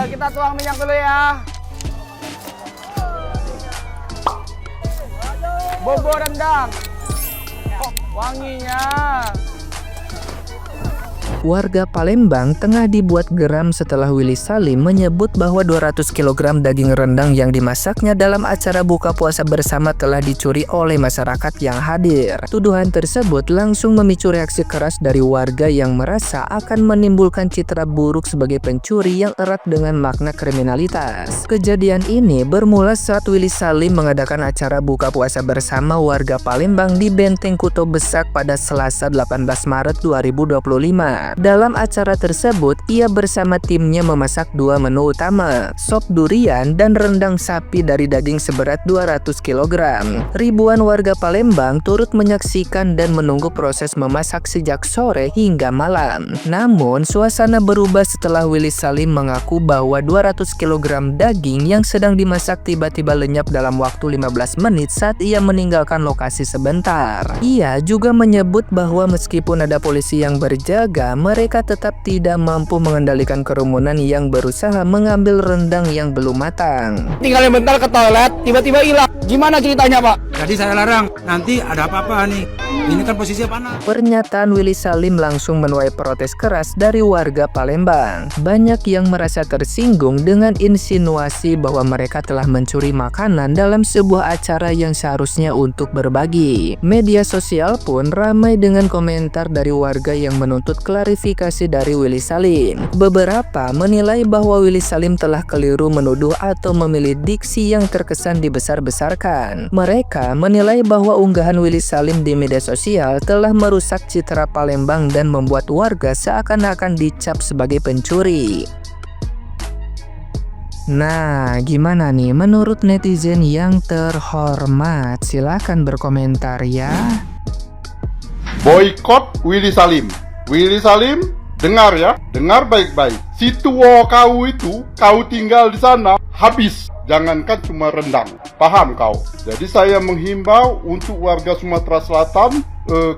Tinggal kita tuang minyak dulu ya. Bubur rendang. Oh, wanginya. Warga Palembang tengah dibuat geram setelah Willy Salim menyebut bahwa 200 kg daging rendang yang dimasaknya dalam acara buka puasa bersama telah dicuri oleh masyarakat yang hadir. Tuduhan tersebut langsung memicu reaksi keras dari warga yang merasa akan menimbulkan citra buruk sebagai pencuri yang erat dengan makna kriminalitas. Kejadian ini bermula saat Willy Salim mengadakan acara buka puasa bersama warga Palembang di Benteng Kuto Besak pada Selasa 18 Maret 2025. Dalam acara tersebut, ia bersama timnya memasak dua menu utama, sop durian dan rendang sapi dari daging seberat 200 kg. Ribuan warga Palembang turut menyaksikan dan menunggu proses memasak sejak sore hingga malam. Namun, suasana berubah setelah Willy Salim mengaku bahwa 200 kg daging yang sedang dimasak tiba-tiba lenyap dalam waktu 15 menit saat ia meninggalkan lokasi sebentar. Ia juga menyebut bahwa meskipun ada polisi yang berjaga, mereka tetap tidak mampu mengendalikan kerumunan yang berusaha mengambil rendang yang belum matang. Tinggalin bentar ke toilet, tiba-tiba hilang. Gimana ceritanya, Pak? Jadi saya larang, nanti ada apa-apa nih. Ini kan posisinya panas. Pernyataan Willy Salim langsung menuai protes keras dari warga Palembang. Banyak yang merasa tersinggung dengan insinuasi bahwa mereka telah mencuri makanan dalam sebuah acara yang seharusnya untuk berbagi. Media sosial pun ramai dengan komentar dari warga yang menuntut klarifikasi dari Willy Salim. Beberapa menilai bahwa Willy Salim telah keliru menuduh atau memilih diksi yang terkesan dibesar-besarkan. Mereka menilai bahwa unggahan Willy Salim di media sosial telah merusak citra Palembang dan membuat warga seakan-akan dicap sebagai pencuri. Nah, gimana nih menurut netizen yang terhormat? Silahkan berkomentar ya. Boykot Willy Salim. Willy Salim, dengar ya, dengar baik-baik. Si tua kau itu, kau tinggal di sana, habis. Jangankan cuma rendang, paham kau? Jadi saya menghimbau untuk warga Sumatera Selatan,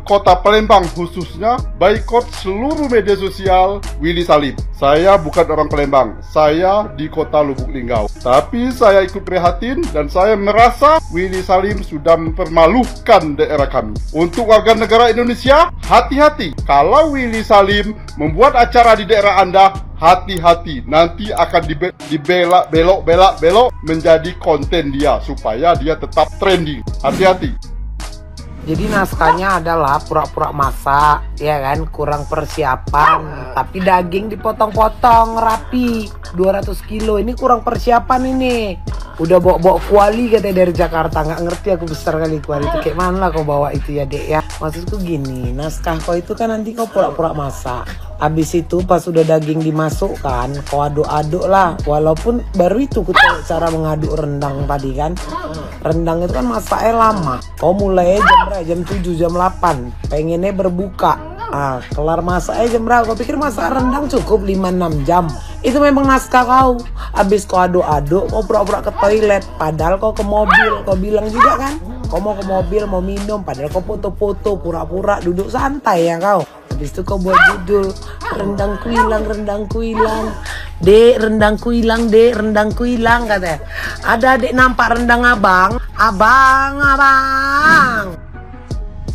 kota Palembang khususnya, boykot seluruh media sosial Willy Salim. Saya bukan orang Palembang, saya di kota Lubuk Linggau. Tapi saya ikut prihatin dan saya merasa Willy Salim sudah mempermalukan daerah kami. Untuk warga negara Indonesia, hati-hati. Kalau Willy Salim membuat acara di daerah Anda, hati-hati, nanti akan belok menjadi konten dia supaya dia tetap trending. Hati-hati. Jadi naskahnya adalah pura-pura masak, ya kan, kurang persiapan, tapi daging dipotong-potong rapi, 200 kilo, ini kurang persiapan ini. Udah bawa kuali katanya dari Jakarta, nggak ngerti aku besar kali kuali itu, kayak mana lah kau bawa itu ya dek ya. Maksudku gini, naskah kau itu kan nanti kau pura-pura masak. Habis itu pas udah daging dimasukkan, kau aduk-aduk lah. Walaupun baru itu ku tahu cara mengaduk rendang tadi kan. Rendang itu kan masaknya lama. Kau mulai jam berapa? Jam 7, jam 8. Pengennya berbuka. Ah, kelar masaknya jam berapa? Kau pikir masak rendang cukup 5-6 jam? Itu memang naskah kau. Habis kau aduk-aduk, kau pura-pura ke toilet. Padahal kau ke mobil. Kau bilang juga kan, kau mau ke mobil, mau minum. Padahal kau foto-foto, pura-pura duduk santai ya kau. Habis itu kau buat judul, rendangku hilang, rendangku hilang. Dek, rendangku hilang, dek, rendangku hilang katanya. Ada adik nampak rendang abang. Abang.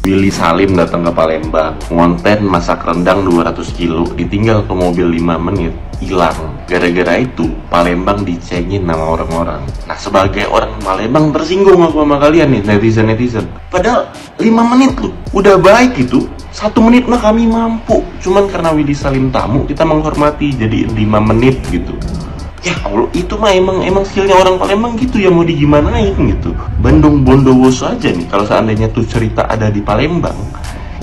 Willy Salim datang ke Palembang, ngonten masak rendang 200 kilo, ditinggal ke mobil 5 menit, hilang. Gara-gara itu, Palembang dicengin sama orang-orang. Nah, sebagai orang Palembang tersinggung aku sama kalian nih, netizen-netizen. Padahal 5 menit loh, udah baik itu. 1 menit mah kami mampu. Cuman karena Willy Salim tamu, kita menghormati jadi 5 menit gitu. Ya Allah, itu mah emang skillnya orang Palembang gitu ya, mau digimanain gitu. Bandung Bondowoso aja nih, kalau seandainya tuh cerita ada di Palembang,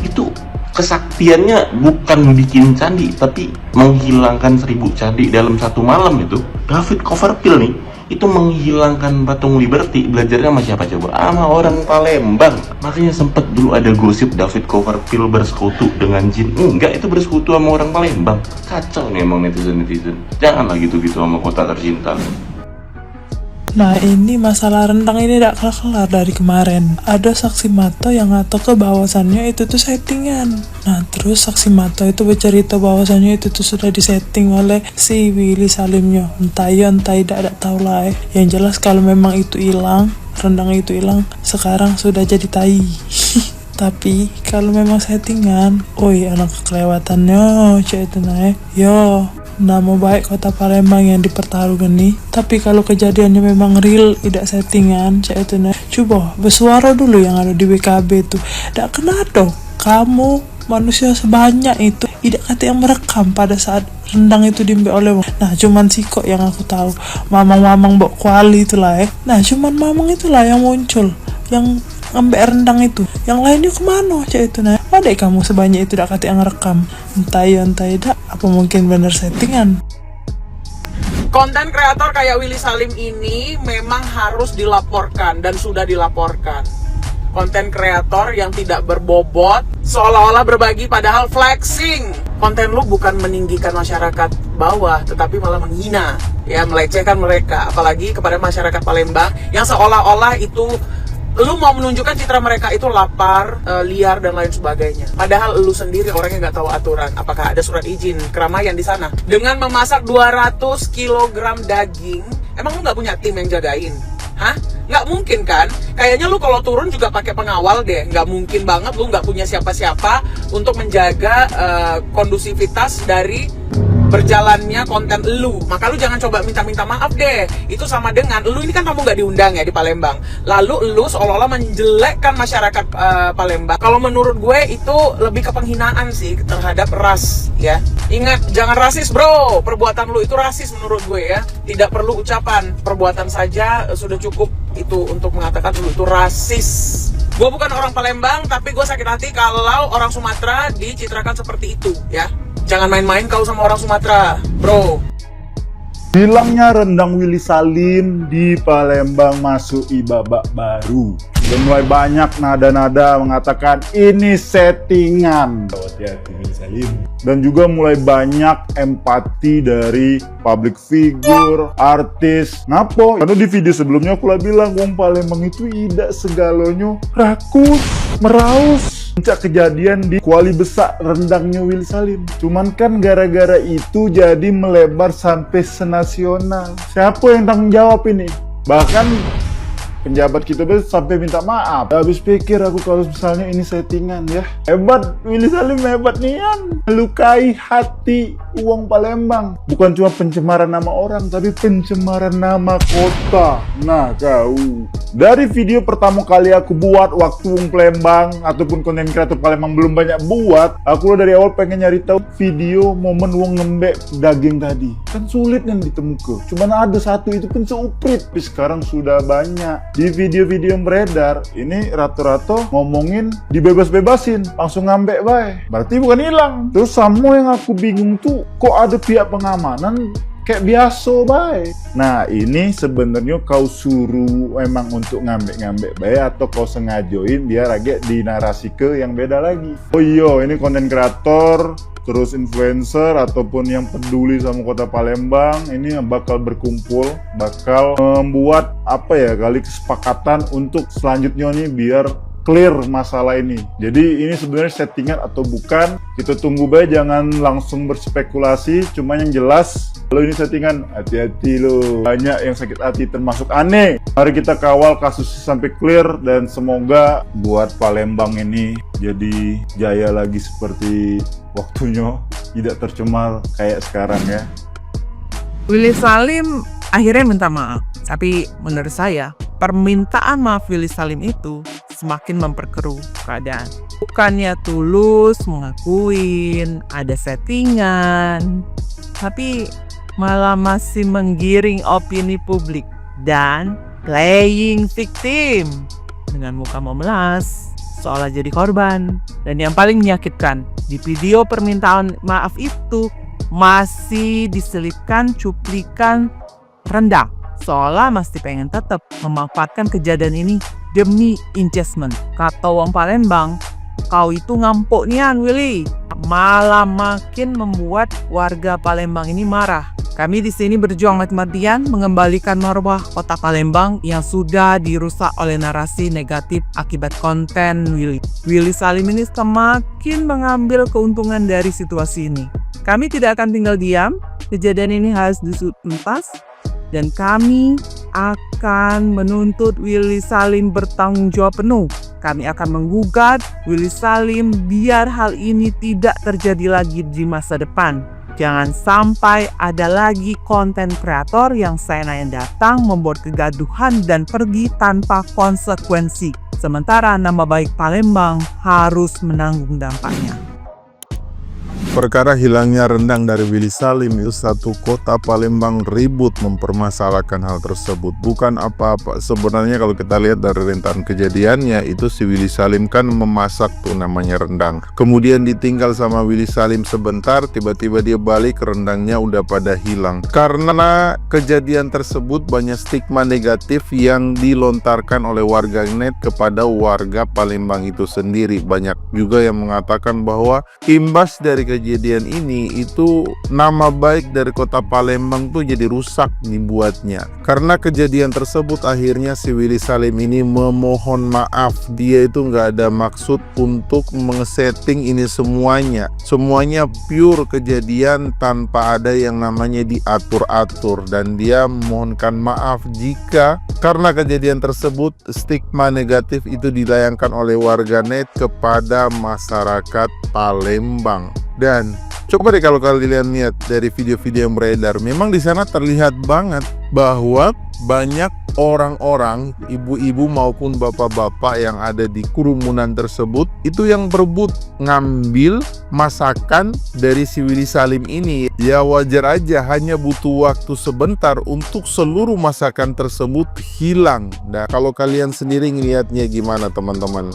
itu kesaktiannya bukan bikin candi, tapi menghilangkan 1000 candi dalam 1 malam itu. David Copperfield nih, itu menghilangkan patung Liberty, belajarnya sama siapa coba? Sama orang Palembang. Makanya sempet dulu ada gosip David Copperfield bersekutu dengan jin. Enggak, itu bersekutu sama orang Palembang. Kacau nih emang netizen-netizen. Janganlah gitu-gitu sama kota tercinta. Nah ini masalah rendang ini tidak kelar-kelar dari kemarin. Ada saksi mata yang ngatok ke bahwasannya itu tuh settingan. Nah terus saksi mata itu bercerita bahwasannya itu tuh sudah disetting oleh si Willy Salimnya. Entah ya entah tidak tahu lah. Yang jelas kalau memang itu hilang, rendang itu hilang, sekarang sudah jadi tai. Tapi kalau memang settingan, oi anak kelewatannya cek itu naik. Yo, nama baik kota Palembang yang dipertaruhkan nih. Tapi kalau kejadiannya memang real, tidak settingan, cek itu naik. Coba bersuara dulu yang ada di WKB tuh. Tidak kena dong. Kamu manusia sebanyak itu tidak kata yang merekam pada saat rendang itu diambil oleh. Nah cuman si kok yang aku tahu, mamang-mamang Mbok Kuali itulah ya. Nah cuman mamang itulah yang muncul, yang ngambil rendang itu. Yang lainnya kemana cak itu. Nah ada kamu sebanyak itu tidak kata yang rekam. Entah ya entah tidak, apa mungkin bener settingan. Konten kreator kayak Willy Salim ini memang harus dilaporkan dan sudah dilaporkan. Konten kreator yang tidak berbobot, seolah-olah berbagi padahal flexing. Konten lu bukan meninggikan masyarakat bawah, tetapi malah menghina, ya melecehkan mereka, apalagi kepada masyarakat Palembang yang seolah-olah itu lu mau menunjukkan citra mereka itu lapar, liar dan lain sebagainya. Padahal lu sendiri orang yang nggak tahu aturan. Apakah ada surat izin keramaian di sana? Dengan memasak 200 kg daging, emang lu nggak punya tim yang jagain? Hah? Nggak mungkin kan? Kayaknya lu kalau turun juga pakai pengawal deh. Nggak mungkin banget lu nggak punya siapa-siapa untuk menjaga kondusivitas dari berjalannya konten lu. Maka lu jangan coba minta-minta maaf deh. Itu sama dengan lu ini kan kamu nggak diundang ya di Palembang. Lalu lu seolah-olah menjelekkan masyarakat Palembang. Kalau menurut gue itu lebih ke penghinaan sih terhadap ras ya. Ingat, jangan rasis bro. Perbuatan lu itu rasis menurut gue ya. Tidak perlu ucapan, perbuatan saja sudah cukup itu untuk mengatakan lu itu rasis. Gue bukan orang Palembang, tapi gue sakit hati kalau orang Sumatera dicitrakan seperti itu ya. Jangan main-main kau sama orang Sumatera, bro. Hilangnya rendang Willy Salim di Palembang masuk babak baru. Sudah mulai banyak nada-nada mengatakan ini settingan. Hati-hati Willy Salim. Dan juga mulai banyak empati dari public figure, artis. Ngapo? Karena di video sebelumnya aku lah bilang, wong Palembang itu tidak segalanya rakus, meraus. Puncak kejadian di Kuali Besak rendangnya Willy Salim. Cuman kan gara-gara itu jadi melebar sampai senasional. Siapa yang tanggung jawab ini? Bahkan penjabat kita sampai minta maaf. Habis pikir aku kalau misalnya ini settingan ya. Hebat, Willy Salim hebat nian. Melukai hati uang Palembang. Bukan cuma pencemaran nama orang, tapi pencemaran nama kota. Nah kau. Dari video pertama kali aku buat waktu Wong Palembang ataupun konten kreator Palembang belum banyak buat, aku dari awal pengen nyari tahu video momen Wong ngembek daging tadi. Kan sulit yang ditemukan. Cuman ada satu itu pun seuprit. Tapi sekarang sudah banyak. Di video-video yang beredar, ini rata-rata ngomongin dibebas-bebasin, langsung ngambek bae. Berarti bukan hilang. Terus sama yang aku bingung tuh, kok ada pihak pengamanan kayak biasa bae. Nah ini sebenarnya kau suruh emang untuk ngambek-ngambek bae atau kau sengajoin biar agak dinarasi ke yang beda lagi. Oh iya, ini konten kreator terus influencer ataupun yang peduli sama kota Palembang ini bakal berkumpul, bakal membuat apa ya kali kesepakatan untuk selanjutnya nih biar clear masalah ini. Jadi ini sebenarnya settingan atau bukan, kita tunggu baik, jangan langsung berspekulasi. Cuma yang jelas kalau ini settingan, hati-hati loh, banyak yang sakit hati termasuk aneh. Mari kita kawal kasus sampai clear dan semoga buat Palembang ini jadi jaya lagi seperti waktunya, tidak tercemar kayak sekarang ya. Willy Salim akhirnya minta maaf, tapi menurut saya permintaan maaf Willy Salim itu semakin memperkeruh keadaan. Bukannya tulus mengakuin ada settingan, tapi malah masih menggiring opini publik dan playing victim dengan muka memelas seolah jadi korban. Dan yang paling menyakitkan, di video permintaan maaf itu masih diselipkan cuplikan rendang, seolah masih pengen tetap memanfaatkan kejadian ini demi engagement. Kata wong Palembang, kau itu ngampuk nian Willy. Malah makin membuat warga Palembang ini marah. Kami di sini berjuang mati-matian mengembalikan marwah kota Palembang yang sudah dirusak oleh narasi negatif akibat konten Willy. Willy Salim ini semakin mengambil keuntungan dari situasi ini. Kami tidak akan tinggal diam, kejadian ini harus diusut tuntas dan kami akan menuntut Willy Salim bertanggung jawab penuh. Kami akan menggugat Willy Salim biar hal ini tidak terjadi lagi di masa depan. Jangan sampai ada lagi konten kreator yang seenaknya datang membuat kegaduhan dan pergi tanpa konsekuensi. Sementara nama baik Palembang harus menanggung dampaknya. Perkara hilangnya rendang dari Willy Salim itu satu kota Palembang ribut mempermasalahkan hal tersebut. Bukan apa-apa. Sebenarnya kalau kita lihat dari rentetan kejadiannya itu si Willy Salim kan memasak tuh namanya rendang. Kemudian ditinggal sama Willy Salim sebentar, tiba-tiba dia balik rendangnya udah pada hilang. Karena kejadian tersebut banyak stigma negatif yang dilontarkan oleh warganet kepada warga Palembang itu sendiri. Banyak juga yang mengatakan bahwa imbas dari kejadian ini itu nama baik dari kota Palembang tuh jadi rusak dibuatnya. Karena kejadian tersebut akhirnya si Willy Salim ini memohon maaf. Dia itu nggak ada maksud untuk meng-setting ini semuanya. Semuanya pure kejadian tanpa ada yang namanya diatur-atur. Dan dia memohonkan maaf jika karena kejadian tersebut stigma negatif itu dilayangkan oleh warganet kepada masyarakat Palembang. Dan coba deh kalau kalian lihat dari video-video yang beredar, memang di sana terlihat banget bahwa banyak orang-orang, ibu-ibu maupun bapak-bapak yang ada di kerumunan tersebut itu yang berebut ngambil masakan dari si Willy Salim ini. Ya wajar aja, hanya butuh waktu sebentar untuk seluruh masakan tersebut hilang. Nah, kalau kalian sendiri ngelihatnya gimana teman-teman?